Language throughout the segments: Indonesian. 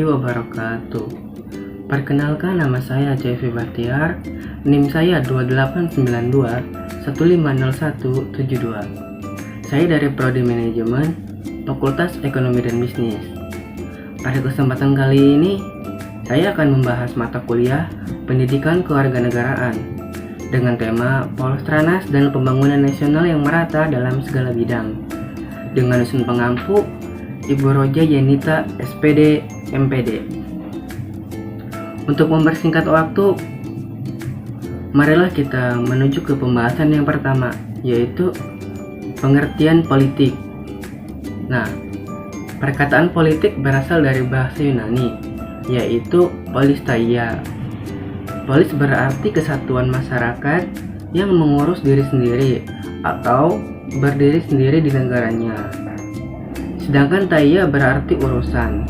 wabarakatuh. Perkenalkan, nama saya Cevi Bahtiar, NIM saya 2892150172. Saya dari Prodi Manajemen, Fakultas Ekonomi dan Bisnis. Pada kesempatan kali ini, saya akan membahas mata kuliah Pendidikan Kewarganegaraan dengan tema Pola Stranas dan Pembangunan Nasional yang Merata dalam Segala Bidang, dengan dosen pengampu Ibu Roja Yenita, SPD, MPD. Untuk mempersingkat waktu, marilah kita menuju ke pembahasan yang pertama, yaitu pengertian politik. Nah, perkataan politik berasal dari bahasa Yunani, yaitu polistaia. Polis berarti kesatuan masyarakat yang mengurus diri sendiri atau berdiri sendiri di negaranya. Sedangkan taia berarti urusan.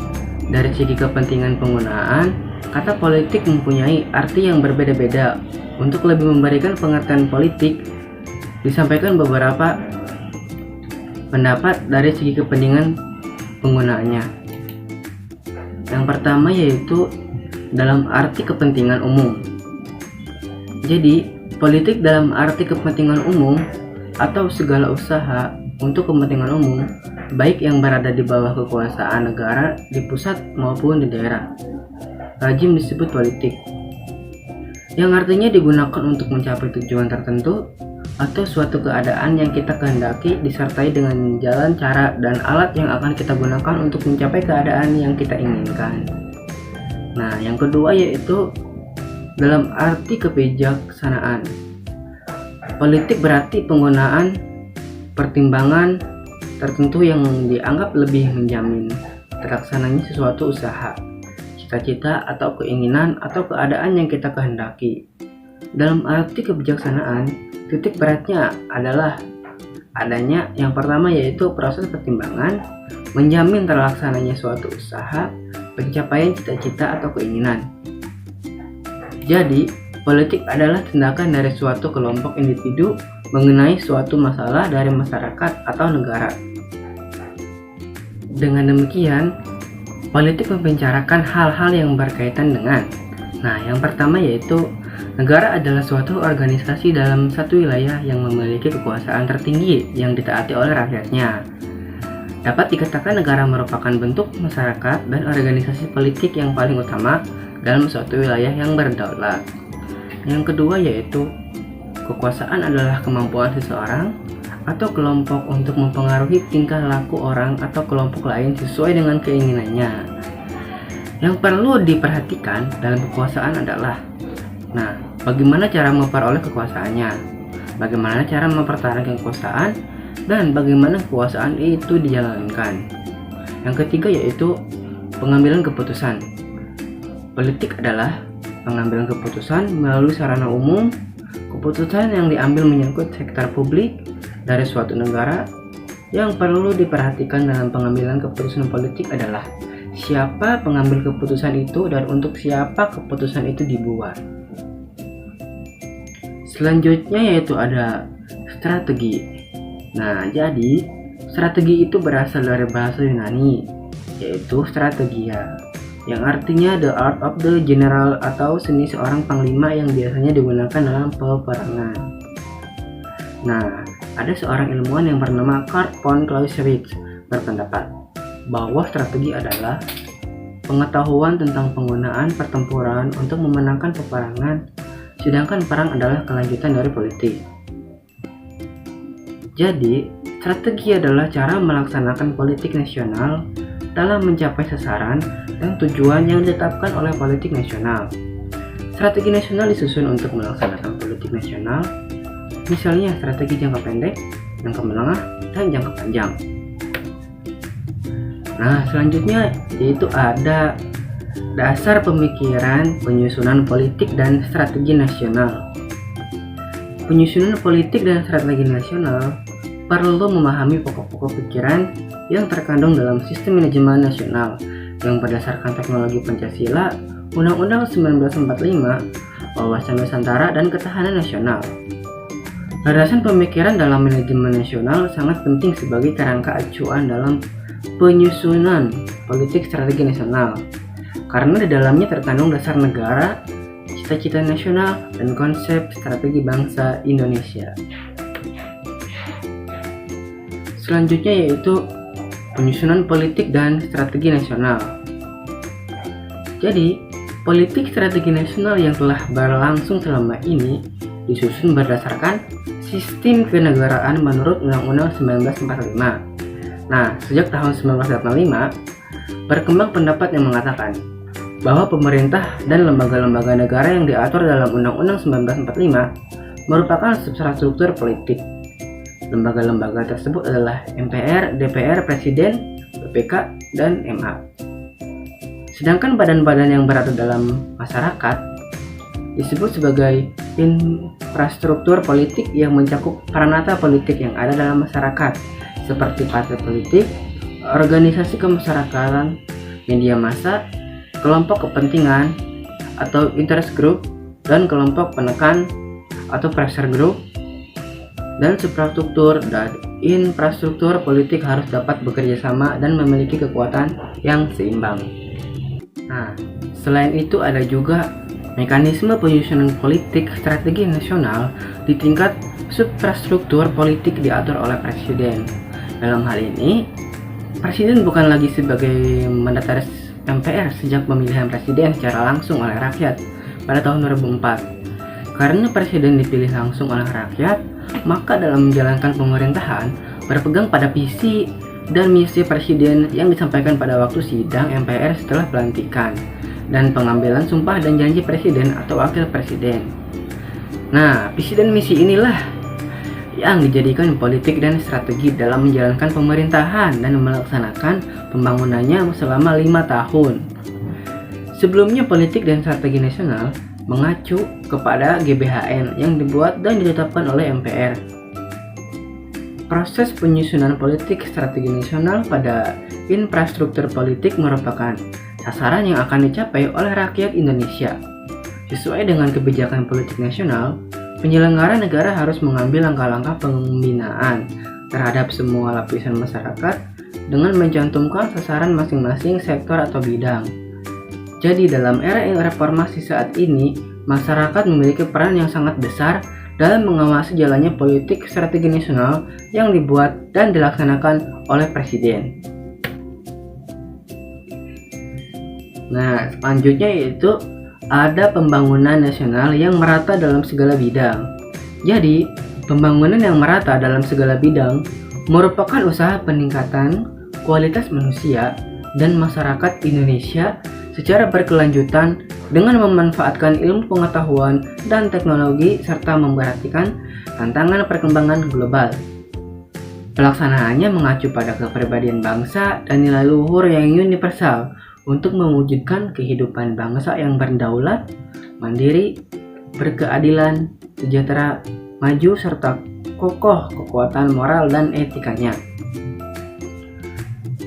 Dari segi kepentingan penggunaan, kata politik mempunyai arti yang berbeda-beda. Untuk lebih memberikan pengertian politik, disampaikan beberapa pendapat dari segi kepentingan penggunaannya. Yang pertama yaitu dalam arti kepentingan umum. Jadi, politik dalam arti kepentingan umum atau segala usaha untuk kepentingan umum, baik yang berada di bawah kekuasaan negara di pusat maupun di daerah, lazim disebut politik, yang artinya digunakan untuk mencapai tujuan tertentu atau suatu keadaan yang kita kehendaki, disertai dengan jalan, cara, dan alat yang akan kita gunakan untuk mencapai keadaan yang kita inginkan. Nah, yang kedua yaitu dalam arti kebijaksanaan. Politik berarti penggunaan pertimbangan tertentu yang dianggap lebih menjamin terlaksananya sesuatu usaha, cita-cita, atau keinginan atau keadaan yang kita kehendaki. Dalam arti kebijaksanaan, titik beratnya adalah adanya yang pertama yaitu proses pertimbangan menjamin terlaksananya suatu usaha, pencapaian cita-cita atau keinginan. Jadi, politik adalah tindakan dari suatu kelompok individu mengenai suatu masalah dari masyarakat atau negara. Dengan demikian, politik membicarakan hal-hal yang berkaitan dengan yang pertama yaitu negara adalah suatu organisasi dalam satu wilayah yang memiliki kekuasaan tertinggi yang ditaati oleh rakyatnya. Dapat dikatakan negara merupakan bentuk masyarakat dan organisasi politik yang paling utama dalam suatu wilayah yang berdaulat. Yang kedua yaitu kekuasaan adalah kemampuan seseorang atau kelompok untuk mempengaruhi tingkah laku orang atau kelompok lain sesuai dengan keinginannya. Yang perlu diperhatikan dalam kekuasaan adalah bagaimana cara memperoleh kekuasaannya, bagaimana cara mempertahankan kekuasaan, dan bagaimana kekuasaan itu dijalankan. Yang ketiga yaitu pengambilan keputusan. Politik adalah pengambilan keputusan melalui sarana umum. Keputusan yang diambil menyangkut sektor publik dari suatu negara. Yang perlu diperhatikan dalam pengambilan keputusan politik adalah siapa pengambil keputusan itu dan untuk siapa keputusan itu dibuat. Selanjutnya yaitu ada strategi. Jadi strategi itu berasal dari bahasa Yunani, yaitu strategia, yang artinya the art of the general atau seni seorang panglima yang biasanya digunakan dalam peperangan. Ada seorang ilmuwan yang bernama Kurt von Clausewitz berpendapat bahwa strategi adalah pengetahuan tentang penggunaan pertempuran untuk memenangkan peperangan, sedangkan perang adalah kelanjutan dari politik. Jadi, strategi adalah cara melaksanakan politik nasional dalam mencapai sasaran dan tujuan yang ditetapkan oleh politik nasional. Strategi nasional disusun untuk melaksanakan politik nasional, misalnya strategi jangka pendek, jangka menengah, dan jangka panjang. Selanjutnya yaitu ada dasar pemikiran penyusunan politik dan strategi nasional. Penyusunan politik dan strategi nasional perlu memahami pokok-pokok pikiran yang terkandung dalam sistem manajemen nasional yang berdasarkan teknologi Pancasila, Undang-Undang 1945, Wawasan Nusantara, dan Ketahanan Nasional. Landasan pemikiran dalam manajemen nasional sangat penting sebagai kerangka acuan dalam penyusunan politik strategi nasional. karena di dalamnya terkandung dasar negara, cita-cita nasional, dan konsep strategi bangsa Indonesia. Selanjutnya yaitu penyusunan politik dan strategi nasional. Jadi, politik strategi nasional yang telah berlangsung selama ini disusun berdasarkan sistem kenegaraan menurut Undang-Undang 1945. Nah, sejak tahun 1985, berkembang pendapat yang mengatakan bahwa pemerintah dan lembaga-lembaga negara yang diatur dalam Undang-Undang 1945 merupakan struktur politik. Lembaga-lembaga tersebut adalah MPR, DPR, Presiden, BPK, dan MA. Sedangkan badan-badan yang berada dalam masyarakat disebut sebagai infrastruktur politik yang mencakup peranata politik yang ada dalam masyarakat, seperti partai politik, organisasi kemasyarakatan, media massa, kelompok kepentingan atau interest group, dan kelompok penekan atau pressure group. Dan suprastruktur dan infrastruktur politik harus dapat bekerja sama dan memiliki kekuatan yang seimbang. Nah, selain itu ada juga mekanisme penyusunan politik strategi nasional di tingkat suprastruktur politik diatur oleh Presiden. Dalam hal ini, Presiden bukan lagi sebagai mandataris MPR sejak pemilihan Presiden secara langsung oleh rakyat pada tahun 2004. Karena Presiden dipilih langsung oleh rakyat, maka dalam menjalankan pemerintahan berpegang pada visi dan misi Presiden yang disampaikan pada waktu sidang MPR setelah pelantikan dan pengambilan sumpah dan janji Presiden atau Wakil Presiden. Nah, visi dan misi inilah yang dijadikan politik dan strategi dalam menjalankan pemerintahan dan melaksanakan pembangunannya selama 5 tahun. Sebelumnya, politik dan strategi nasional mengacu kepada GBHN yang dibuat dan ditetapkan oleh MPR. Proses penyusunan politik strategi nasional pada infrastruktur politik merupakan sasaran yang akan dicapai oleh rakyat Indonesia. Sesuai dengan kebijakan politik nasional, penyelenggara negara harus mengambil langkah-langkah pembinaan terhadap semua lapisan masyarakat dengan mencantumkan sasaran masing-masing sektor atau bidang. Jadi dalam era reformasi saat ini, masyarakat memiliki peran yang sangat besar dalam mengawasi jalannya politik strategi nasional yang dibuat dan dilaksanakan oleh Presiden. Nah, selanjutnya yaitu ada pembangunan nasional yang merata dalam segala bidang. Jadi, pembangunan yang merata dalam segala bidang merupakan usaha peningkatan kualitas manusia dan masyarakat Indonesia secara berkelanjutan dengan memanfaatkan ilmu pengetahuan dan teknologi serta memperhatikan tantangan perkembangan global. Pelaksanaannya mengacu pada kepribadian bangsa dan nilai luhur yang universal untuk mewujudkan kehidupan bangsa yang berdaulat, mandiri, berkeadilan, sejahtera, maju, serta kokoh kekuatan moral dan etikanya.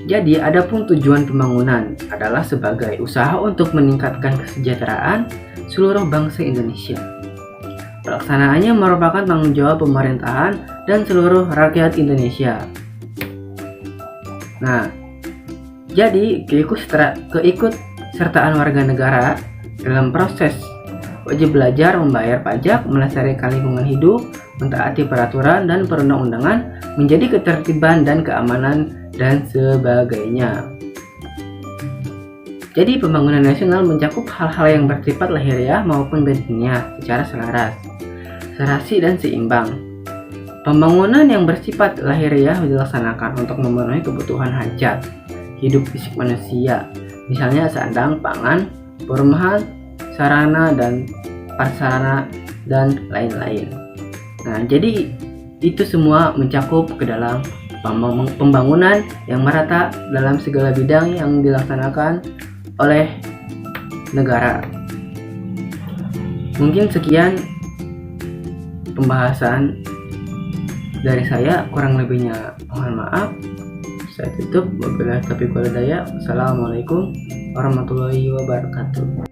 Jadi, adapun tujuan pembangunan adalah sebagai usaha untuk meningkatkan kesejahteraan seluruh bangsa Indonesia. Pelaksanaannya merupakan tanggung jawab pemerintahan dan seluruh rakyat Indonesia. Nah, jadi keikutsertaan warga negara dalam proses wajib belajar, membayar pajak, melestarikan lingkungan hidup, mentaati peraturan dan perundang-undangan, menjadi ketertiban dan keamanan dan sebagainya. Jadi pembangunan nasional mencakup hal-hal yang bersifat lahiriah maupun batiniah secara selaras, serasi dan seimbang. Pembangunan yang bersifat lahiriah dilaksanakan untuk memenuhi kebutuhan hajat hidup fisik manusia, misalnya sandang, pangan, perumahan, sarana dan prasarana dan lain-lain. Nah, jadi itu semua mencakup ke dalam pembangunan yang merata dalam segala bidang yang dilaksanakan oleh negara. Mungkin sekian pembahasan dari saya, kurang lebihnya mohon maaf. Saya tutup. Wabillahi taufiq wal hidayah. Assalamualaikum warahmatullahi wabarakatuh.